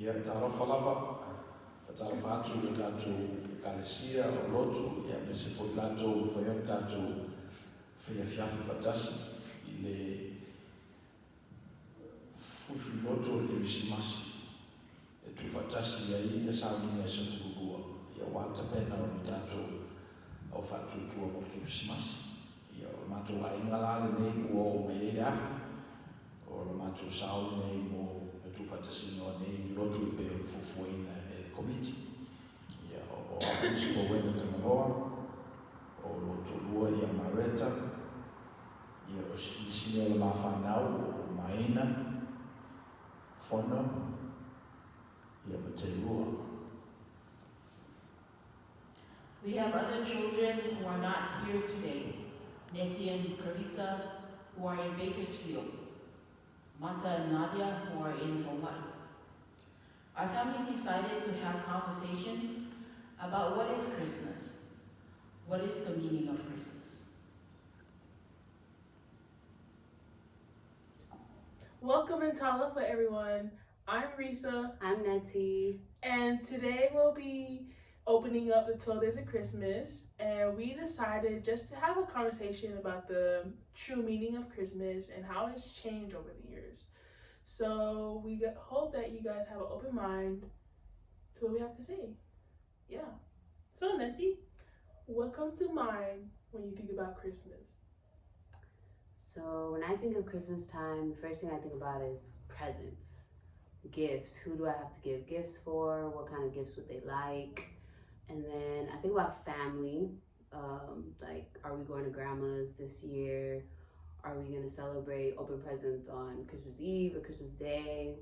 Ia talofa lava, fatalofa atu le tātou ekalesia o lotu, ia me se foi tātou whai au tātou whai afiafi fatasi I le fufu lotu o le misimasi. E tu fatasi ia ia sauni ia se fururua, ia wata pena o le tātou au whatutua o le misimasi. Ia o mātou a ingalale nei ua o mei ele afi, o le mātou sao nei mo tu fatasi no nei lotu I pe o fufuina e komiti. Ia o Bispo Wena Tagaloa, o lotu lua ia Mareta, ia o sini o le mawhanau o Maina, Fono, ia Mateilua. We have other children who are not here today. Nettie and Carissa, who are in Bakersfield. Mata and Nadia, who are in Hawaii. Our family decided to have conversations about what is Christmas. What is the meaning of Christmas? Welcome in Talofa, everyone. I'm Risa. I'm Nettie. And today we'll be opening up the 12 Days of Christmas. And we decided just to have a conversation about the true meaning of Christmas and how it's changed over the years. So we hope that you guys have an open mind to what we have to say. Yeah. So Nettie, what comes to mind when you think about Christmas? So when I think of Christmas time, the first thing I think about is presents, gifts. Who do I have to give gifts for? What kind of gifts would they like? And then I think about family. Like, are we going to grandma's this year? Are we going to celebrate open presents on Christmas Eve or Christmas Day?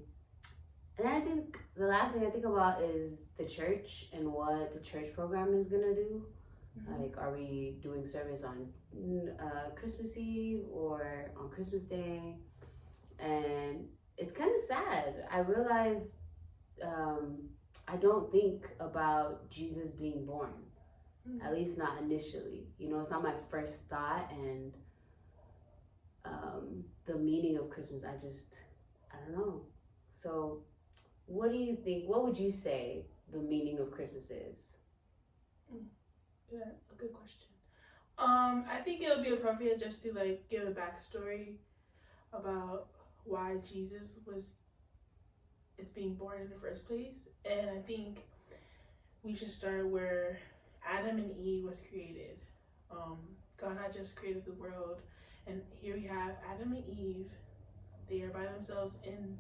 And then I think the last thing I think about is the church and what the church program is going to do. Mm-hmm. Like, are we doing service on Christmas Eve or on Christmas Day? And it's kind of sad. I realized I don't think about Jesus being born, at least not initially. You know, it's not my first thought, and the meaning of Christmas, I don't know. So what do you think, what would you say the meaning of Christmas is? Yeah, a good question. I think it'll be appropriate just to like give a backstory about why Jesus is being born in the first place. And I think we should start where Adam and Eve was created. God had just created the world, and here we have Adam and Eve. They are by themselves in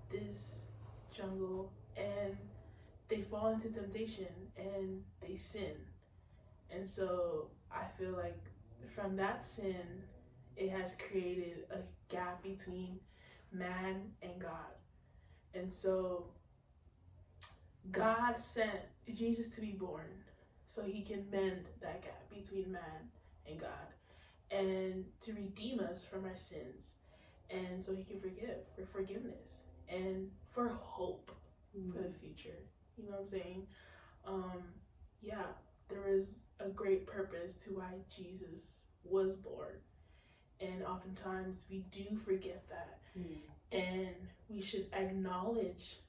this jungle, and they fall into temptation and they sin. And so I feel like from that sin, it has created a gap between man and God. And so God sent Jesus to be born so he can mend that gap between man and God, and to redeem us from our sins, and so he can forgive, for forgiveness and for hope for the future. You know what I'm saying? Yeah, there is a great purpose to why Jesus was born, and oftentimes we do forget that. And we should acknowledge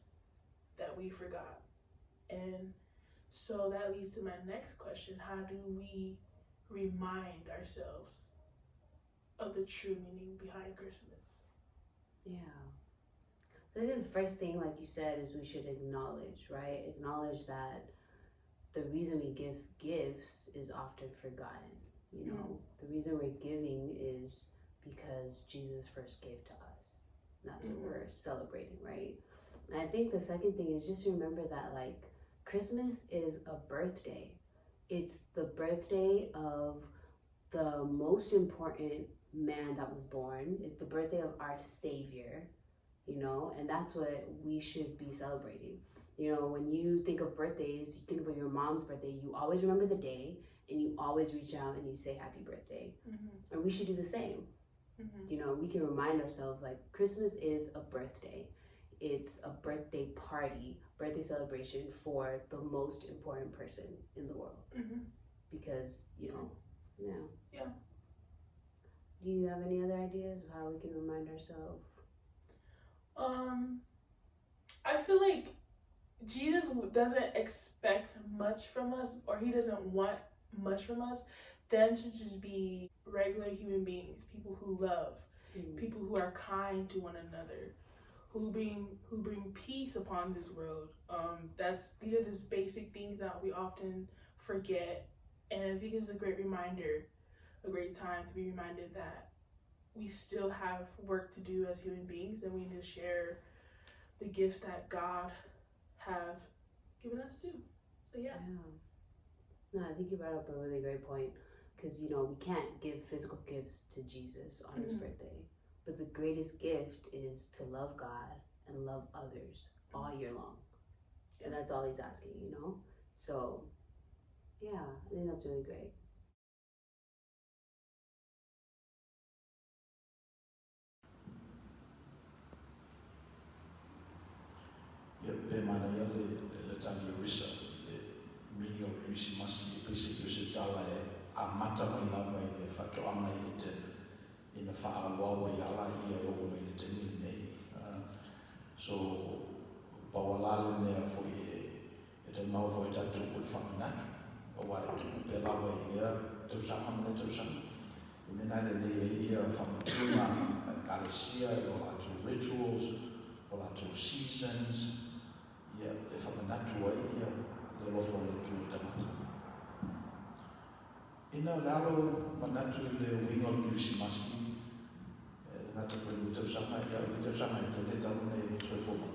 that we forgot. And so that leads to my next question. How do we remind ourselves of the true meaning behind Christmas? Yeah. So I think the first thing, like you said, is we should acknowledge, right? Acknowledge that the reason we give gifts is often forgotten. You know, the reason we're giving is because Jesus first gave to us. That's what we're celebrating, right? And I think the second thing is just remember that, like, Christmas is a birthday. It's the birthday of the most important man that was born. It's the birthday of our Savior, you know, and that's what we should be celebrating. You know, when you think of birthdays, you think about your mom's birthday, you always remember the day, and you always reach out and you say happy birthday. And we should do the same. You know, we can remind ourselves, like, Christmas is a birthday. It's a birthday party, birthday celebration for the most important person in the world. Because, you know, Yeah. Do you have any other ideas of how we can remind ourselves? I feel like Jesus doesn't expect much from us, or he doesn't want much from us, than to just be regular human beings, people who love, people who are kind to one another, who bring peace upon this world. These are just basic things that we often forget, and I think it's a great reminder, a great time to be reminded that we still have work to do as human beings, and we need to share the gifts that God have given us too. So yeah. No, I think you brought up a really great point, because we can't give physical gifts to Jesus on his birthday, but the greatest gift is to love God and love others all year long, and that's all he's asking. So yeah, I think that's really great. Pe mana ia le tali risa le mini o risi masi e pese ki se tala e a mata mai lava i le whatoanga i te ina whaawawa i ala i a o i le te mili nei. So pawalale mea foi e te mau foi tatu o le whaminatu o wa e tuku pe lava i lea tausanga mana tausanga. I mena le lea ia whamituma kalesia o atu rituals o atu seasons ia e whamanatu ai ia le lofo le tū tamata. Ina lalo manatu i le winga o Kirisimasi e ngata whai o tausanga ia o tausanga i te le tau nei soifoma.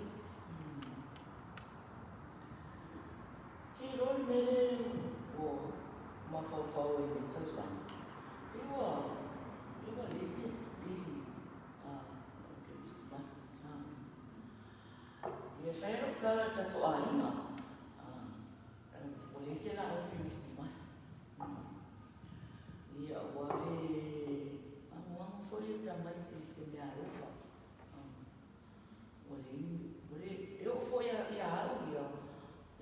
Ki roi mere o mawhauwhau i le tausanga. Iwa lesi spihi o Kirisimasi. Ia whaero tala tatu aina. O lesi la o Kirisimasi. Ia wale amu fori tamaiti se mea rufa. Wale eo foi ia au ia.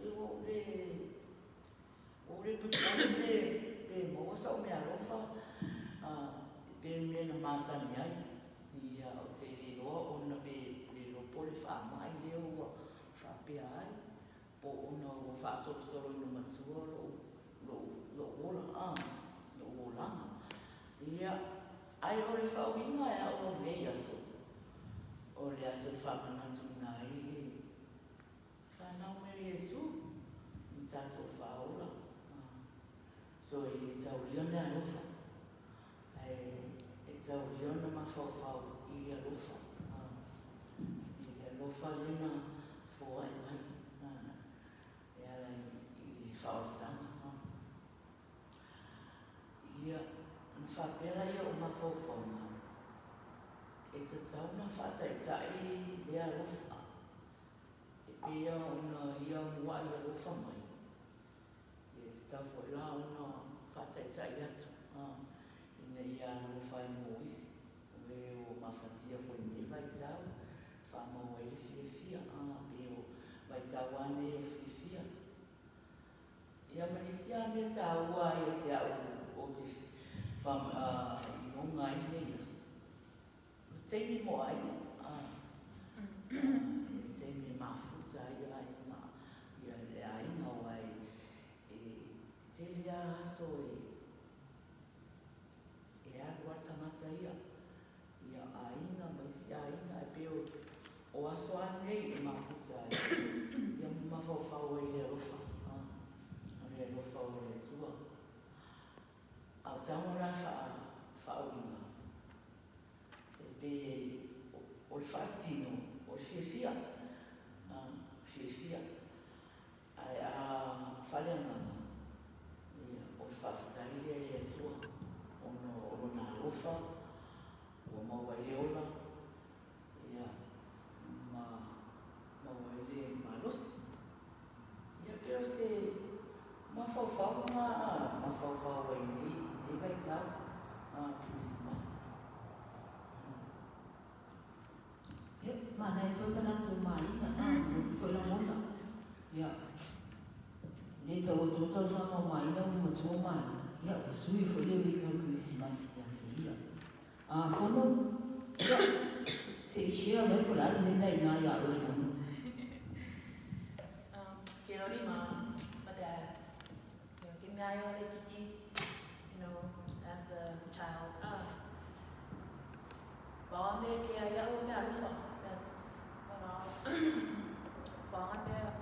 Eo ore putane pe mosa o mea rufa. Pe mena masani ai. Ia o te loa ona pe le lopo le whaamai leo whapea ai. Po ona o whaasoro no matua lo ola lo olanga. Ia ai ore whauinga e au nei aso. O le aso whamanatu nā i le whanau me Iesu. I tātou whaola. So i le tau lia mea rofa. E tau lia na mawhauwhau i le rofa. I le rofa lena fōai mai. E ala i le whaotanga. Ia na whapera ia o mawhauwhau nga. E te tau na whataitai lea rofa. E pia ona ia mua i le rofa mai. E te tau fo la ona whataitai atu. Ina ia rofa i mo isi. Me o mawhatia fo i me vai tau. Whamau e le fia. Pe o vai tau ane o fia. Ia manisia me tau ua e te au o te i monga i nei asa. Teimi mo aina. Teimi mafuta ia aina. Ia le aina o ai. Te lia aso e arua tangata ia. Ia aina, maisi aina e peo o aso anei e mafuta ia mawhauwhau i le rofa. Le rofa o le tua. Au tamora whaoinga. E pe o le whaatino, o le fia. Fia. Ai a whaleanganga. O le whaafutari le le tua. Ono nā rofa. O maua le ola. Ia maua le marosi. Ia peo se mawhauwhau ngā mawhauwhau ai nei vai tau Christmas. Ia, mana e whai manatu maina. Whai la mona. Ia. Ne tau o tōtau sama maina o matua maina. Ia, o sui fo le winga o Kirisimasi ia te ia. Whono, ia, se i shea mai pulari mena i nā ia o whono. mom, my dad. Give me ayo le kiki, as a child. That's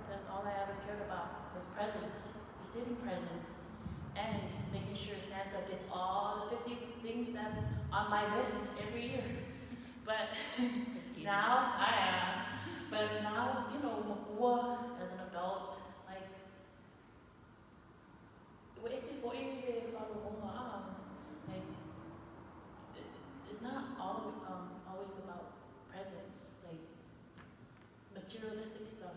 that's all I ever cared about was presents, receiving presents, and making sure Santa gets all the 50 things that's on my list every year. But now as an adult, like, like it's not always about presents, like materialistic stuff.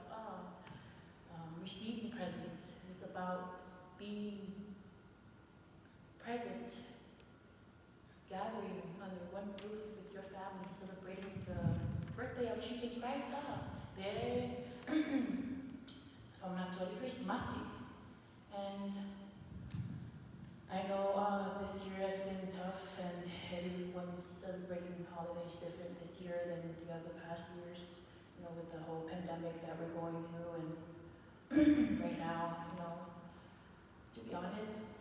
Receiving presents. It's about being present, gathering under one roof with your family, celebrating the birthday of Jesus Christ. Christmas. And I know this year has been tough, and everyone's celebrating holidays different this year than the other past years. With the whole pandemic that we're going through, and right now, to be honest,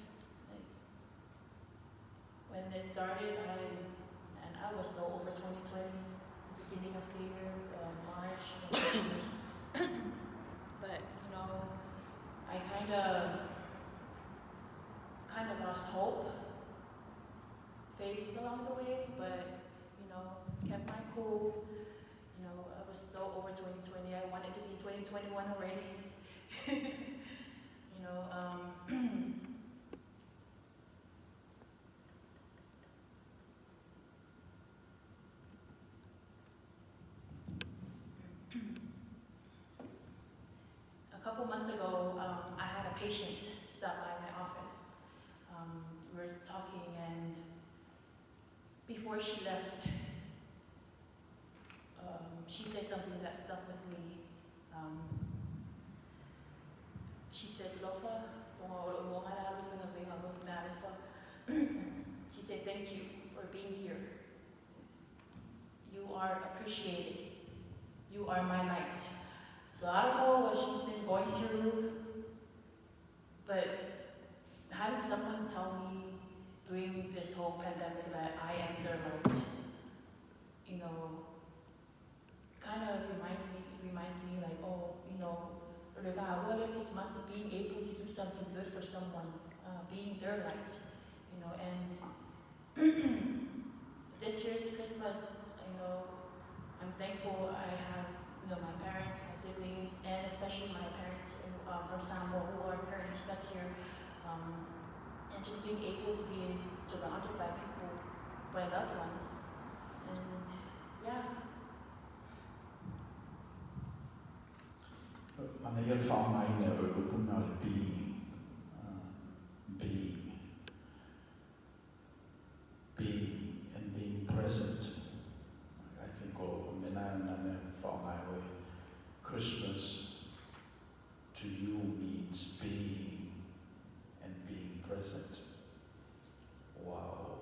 like, when it started, I was so over 2020, the beginning of the year, March, but I kind of lost hope, faith along the way, but kept my cool. I was so over 2020. I wanted to be 2021 already. A couple months ago, I had a patient stop by my office. We were talking, and before she left, she said something that stuck with me. She said, Lofa, she said, thank you for being here. You are appreciated. You are my light. So I don't know what she's been going through, but having someone tell me during this whole pandemic that I am their light, kind of reminds me like, being able to do something good for someone, being their light, and this year's Christmas, I'm thankful I have, my parents, my siblings, and especially my parents from Samoa who are currently stuck here, and just being able to be surrounded by people, by loved ones, and yeah. Mana ia le whaongai o upuna le being and being present. I think o mena na whaongai o Christmas to you means being and being present. Wow.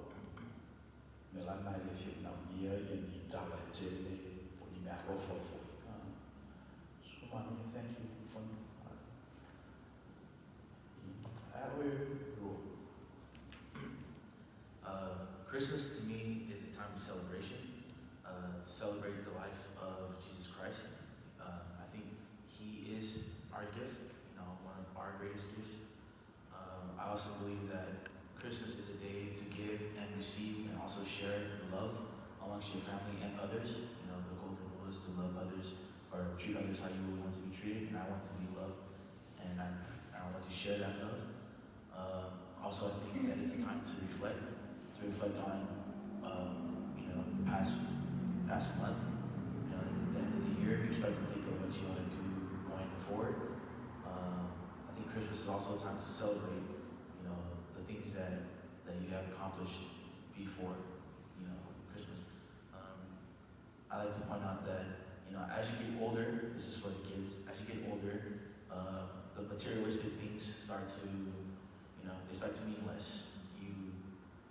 Melana le fiu na mia ia ni tala tele po ni mea lofofo. Thank you for Christmas to me is a time of celebration, to celebrate the life of Jesus Christ. I think He is our gift, one of our greatest gifts. I also believe that Christmas is a day to give and receive and also share love amongst your family and others. The golden rule is to love others or treat others how you would want to be treated, and I want to be loved, and I want to share that love. Also, I think that it's a time to reflect on, the past month. It's the end of the year. You start to think of what you want to do going forward. I think Christmas is also a time to celebrate, the things that you have accomplished before, Christmas. I like to point out that, as you get older, this is for the kids, as you get older, the materialistic things start to, they start to mean less.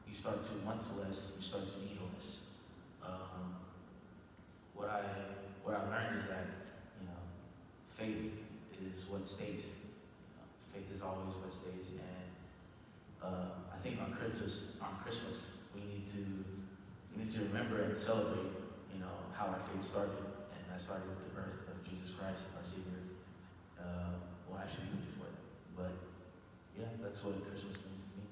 You start to want less, you start to need less. What I learned is that, faith is what stays. faith is always what stays. And I think on Christmas, we need to remember and celebrate, how our faith started, and that started with the birth of Jesus Christ, our Savior. Well, actually, even before that, but yeah, that's what Christmas means to me.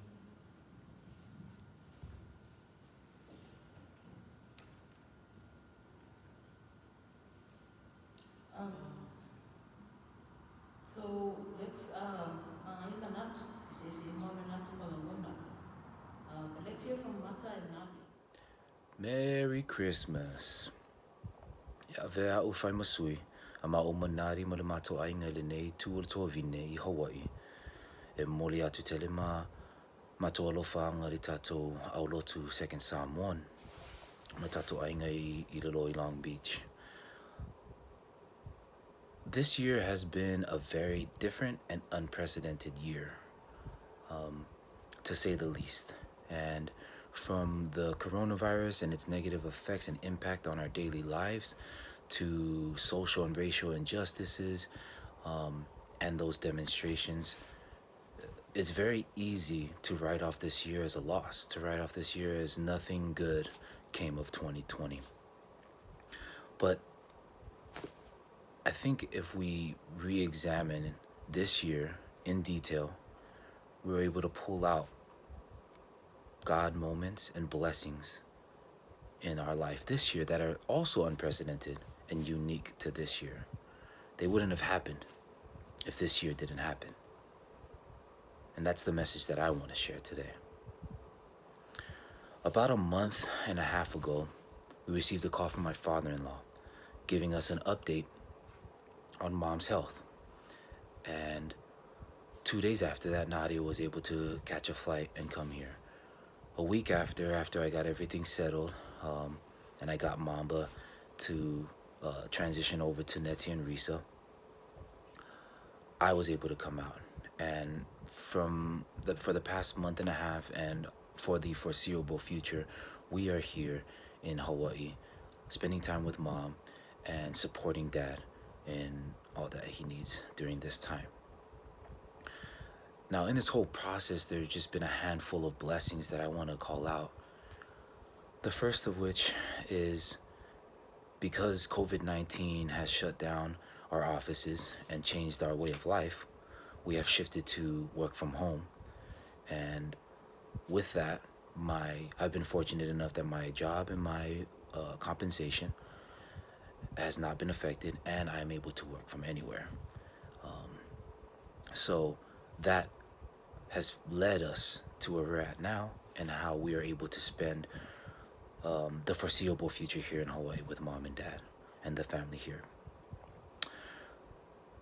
Um, so let's let's hear from Mata and Nadia. Merry Christmas. Ia vea au whai masui, a ma o manari ma le mato ainga le nei tu o toa vine I Hawaii. E moli atu tele mato alofa anga le tatou au lotu second Samoan. Ma tatou ainga I Leloi Long Beach. This year has been a very different and unprecedented year, to say the least. And from the coronavirus and its negative effects and impact on our daily lives to social and racial injustices and those demonstrations, it's very easy to write off this year as a loss, to write off this year as nothing good came of 2020. But I think if we re-examine this year in detail, we're able to pull out God moments and blessings in our life this year that are also unprecedented and unique to this year. They wouldn't have happened if this year didn't happen. And that's the message that I want to share today. About a month and a half ago, we received a call from my father-in-law giving us an update on Mom's health. And 2 days after that, Nadia was able to catch a flight and come here. A week after I got everything settled, and I got Mamba to transition over to Nettie and Risa, I was able to come out. And for the past month and a half and for the foreseeable future, we are here in Hawaii, spending time with Mom and supporting Dad in all that he needs during this time. Now, in this whole process, there's just been a handful of blessings that I want to call out. The first of which is because COVID-19 has shut down our offices and changed our way of life, we have shifted to work from home. And with that, I've been fortunate enough that my job and my compensation has not been affected, and I'm able to work from anywhere. So that has led us to where we're at now and how we are able to spend the foreseeable future here in Hawaii with Mom and Dad and the family here.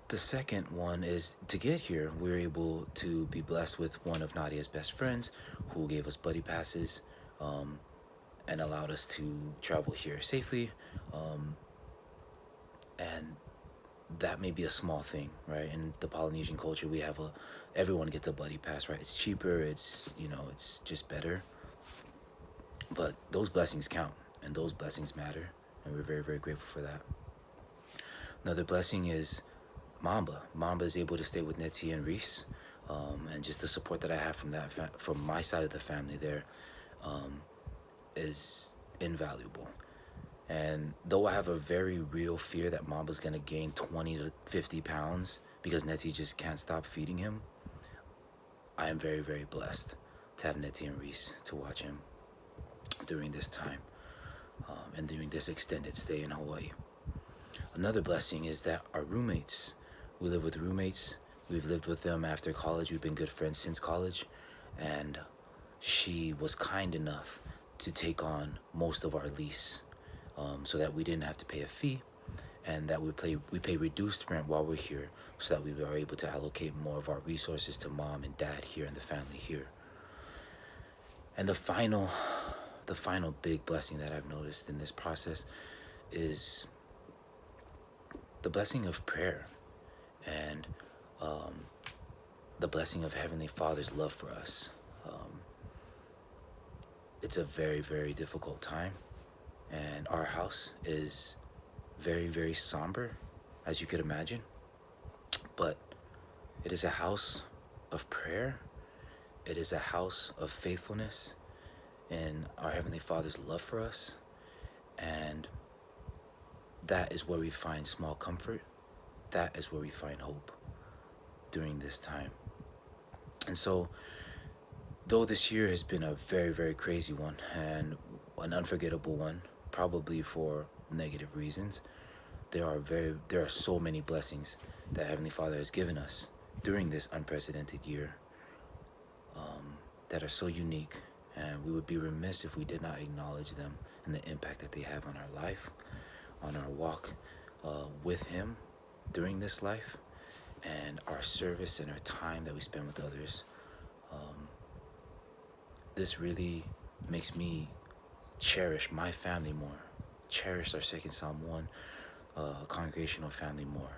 The second one is to get here, we were able to be blessed with one of Nadia's best friends who gave us buddy passes and allowed us to travel here safely. And that may be a small thing, right? In the Polynesian culture, we have everyone gets a buddy pass, right? It's cheaper, it's just better. But those blessings count, and those blessings matter, and we're very, very grateful for that. Another blessing is Mamba. Mamba is able to stay with Nettie and Reese, and just the support that I have from my side of the family there is invaluable. And though I have a very real fear that Mamba's gonna gain 20 to 50 pounds because Nettie just can't stop feeding him, I am very, very blessed to have Nettie and Reese to watch him during this time and during this extended stay in Hawaii. Another blessing is that our roommates, we live with roommates. We've lived with them after college. We've been good friends since college. And she was kind enough to take on most of our lease so that we didn't have to pay a fee, and that we pay reduced rent while we're here so that we were able to allocate more of our resources to Mom and Dad here and the family here. And the final big blessing that I've noticed in this process is the blessing of prayer and the blessing of Heavenly Father's love for us. It's a very, very difficult time, and our house is very, very somber, as you could imagine, but it is a house of prayer. It is a house of faithfulness in our Heavenly Father's love for us. And that is where we find small comfort. That is where we find hope during this time. And so, though this year has been a very, very crazy one and an unforgettable one, probably for negative reasons, there are so many blessings that Heavenly Father has given us during this unprecedented year, that are so unique, and we would be remiss if we did not acknowledge them and the impact that they have on our life, on our walk with Him during this life, and our service and our time that we spend with others. This really makes me cherish my family more, cherish our Second Samoan congregational family more,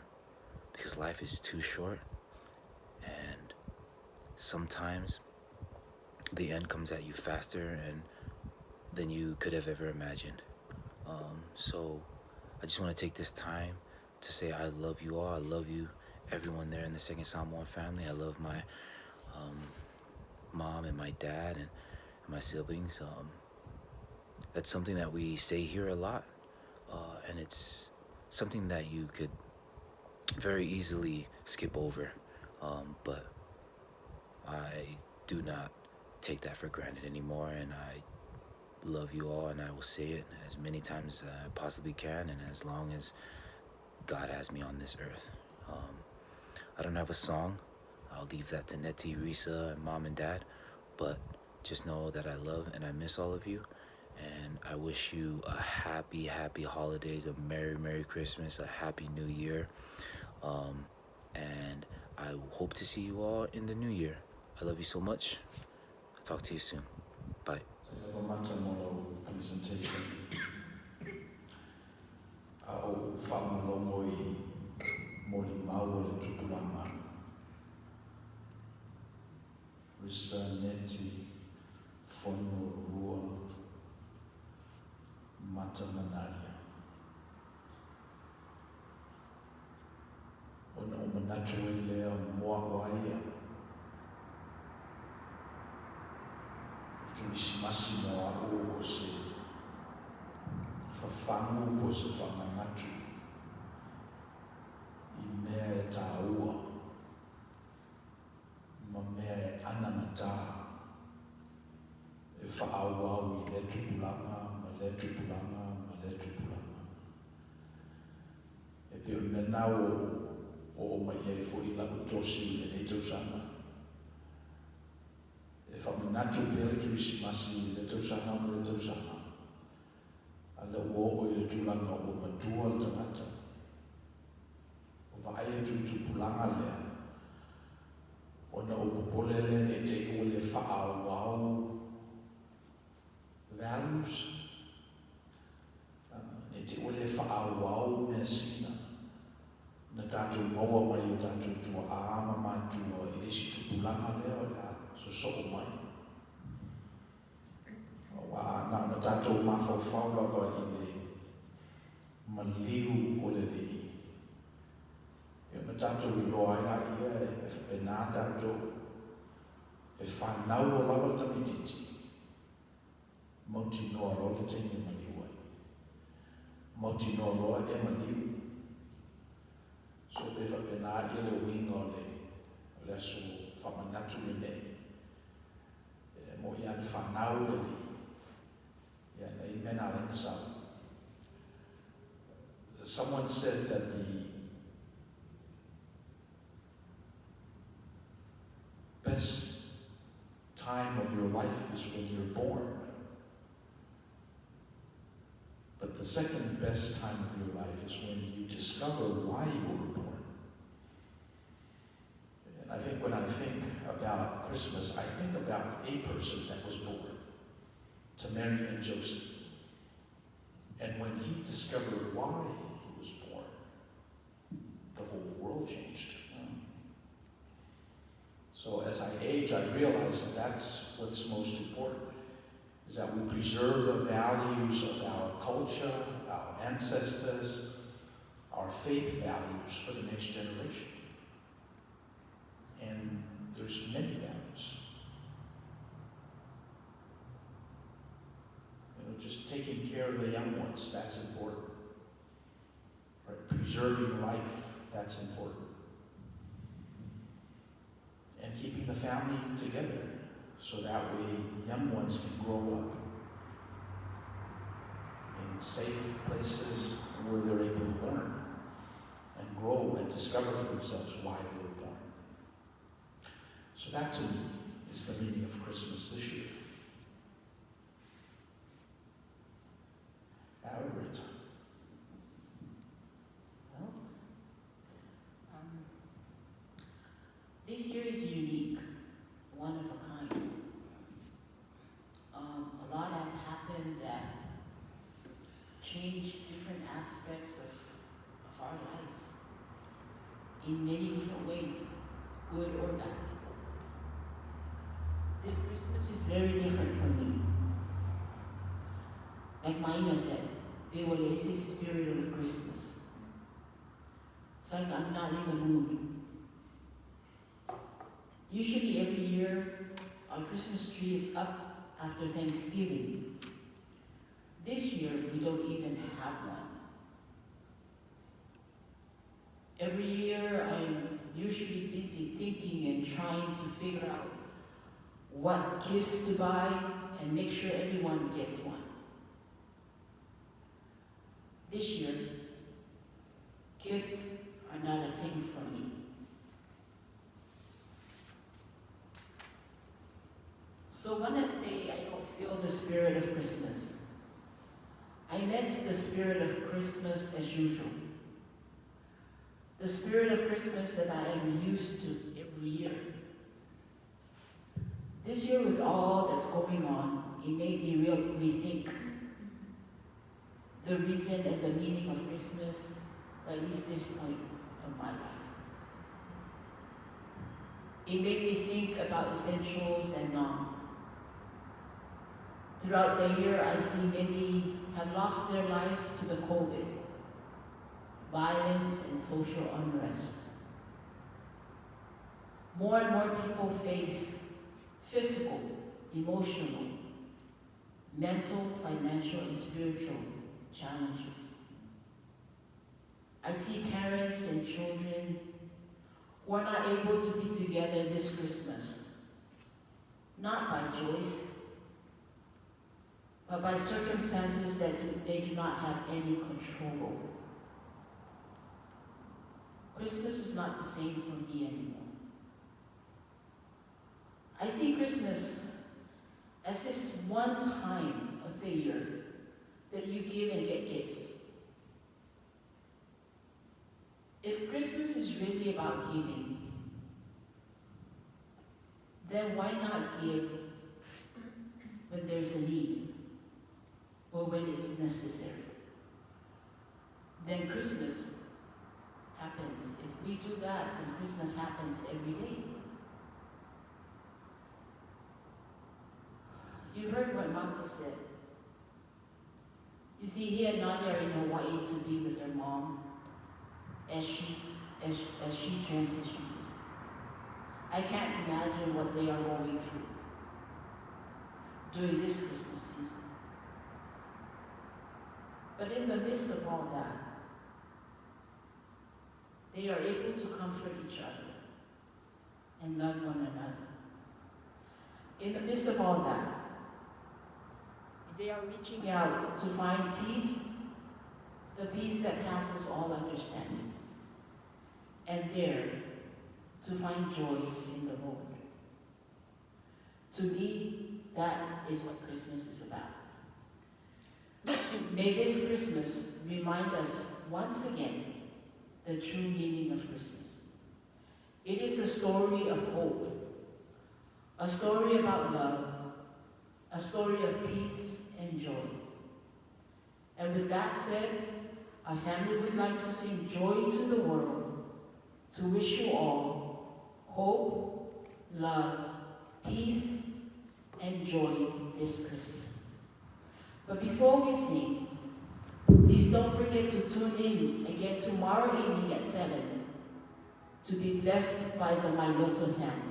because life is too short, and sometimes the end comes at you faster and than you could have ever imagined. So I just want to take this time to say I love you all. I love you, everyone there in the Second Samoan family. I love my mom and my dad and my siblings. That's something that we say here a lot, and it's something that you could very easily skip over, but I do not take that for granted anymore, and I love you all, and I will say it as many times as I possibly can, and as long as God has me on this earth. I don't have a song. I'll leave that to Nettie, Risa, and Mom and Dad, but just know that I love and I miss all of you, and I wish you a happy, happy holidays, a Merry, Merry Christmas, a Happy New Year, and I hope to see you all in the new year. I love you so much. I'll talk to you soon. Bye. Presentation. Au whamalongo I moli mau le tupulanga. Risa neti fono rua mata manaria. Ona o manatu I lea moa waia. Kisimasi moa o se whawhangu po se whamanatu I mea e tāua ma mea e anamata e whaauau I le tupulanga ma le tupulanga ma le tupulanga e peo menau o mai e fo I lau tosi e nei tausanga e whamanatu pere Kisimasi le tausanga ma le tausanga ala o I le tulanga o matua le tangata. O vae tupulanga lea. Ona o popolele ne te o le whaauau values. Ne te o le whaauau mea sina. Na tātou maua mai o tātou tua aama mātua I le si tupulanga lea o lea. So o mai. Na tātou mawhauwhau lava I le maliu o le lei. Na tātou I loa ina ia e nā tātou e whanau o lava tamititi. Mauti noa roa le teine maliu ai. Mauti noa roa e maliu. So pe whapena ia le winga o le aso whamanatu le nei. Mo ian whanau le lei. Someone said that the best time of your life is when you're born. But the second best time of your life is when you discover why you were born. And I think when I think about Christmas, I think about a person that was born. To Mary and Joseph. And when he discovered why he was born, the whole world changed. So as I age, I realize that that's what's most important, is that we preserve the values of our culture, our ancestors, our faith values for the next generation. And there's many values. Just taking care of the young ones, that's important. Right? Preserving life, that's important. And keeping the family together, so that way young ones can grow up in safe places where they're able to learn and grow and discover for themselves why they were born. So that to me is the meaning of Christmas this year. Rita. Well, this year is unique, one of a kind. A lot has happened that changed different aspects of our lives in many different ways, good or bad. This Christmas is very different for me. Like Maina said, Bewale's spirit of Christmas. It's like I'm not in the mood. Usually every year, our Christmas tree is up after Thanksgiving. This year, we don't even have one. Every year, I'm usually busy thinking and trying to figure out what gifts to buy and make sure everyone gets one. This year, gifts are not a thing for me. So when I say I don't feel the spirit of Christmas, I meant the spirit of Christmas as usual. The spirit of Christmas that I am used to every year. This year, with all that's going on, it made me rethink the reason and the meaning of Christmas, at least this point of my life. It made me think about essentials and non. Throughout the year, I see many have lost their lives to the COVID, violence and social unrest. More and more people face physical, emotional, mental, financial, and spiritual challenges. I see parents and children who are not able to be together this Christmas, not by choice, but by circumstances that they do not have any control over. Christmas is not the same for me anymore. I see Christmas as this one time of the year that you give and get gifts. If Christmas is really about giving, then why not give when there's a need or when it's necessary? Then Christmas happens. If we do that, then Christmas happens every day. You heard what Mata said. You see, he and Nadia are in Hawaii to be with their mom as she transitions. I can't imagine what they are going through during this Christmas season. But in the midst of all that, they are able to comfort each other and love one another. In the midst of all that, they are reaching out to find peace, the peace that passes all understanding, and there to find joy in the Lord. To me, that is what Christmas is about. May this Christmas remind us once again the true meaning of Christmas. It is a story of hope, a story about love, a story of peace and joy. And with that said, our family would like to sing Joy to the World to wish you all hope, love, peace, and joy this Christmas. But before we sing, please don't forget to tune in again tomorrow evening at 7 to be blessed by the My Loto family.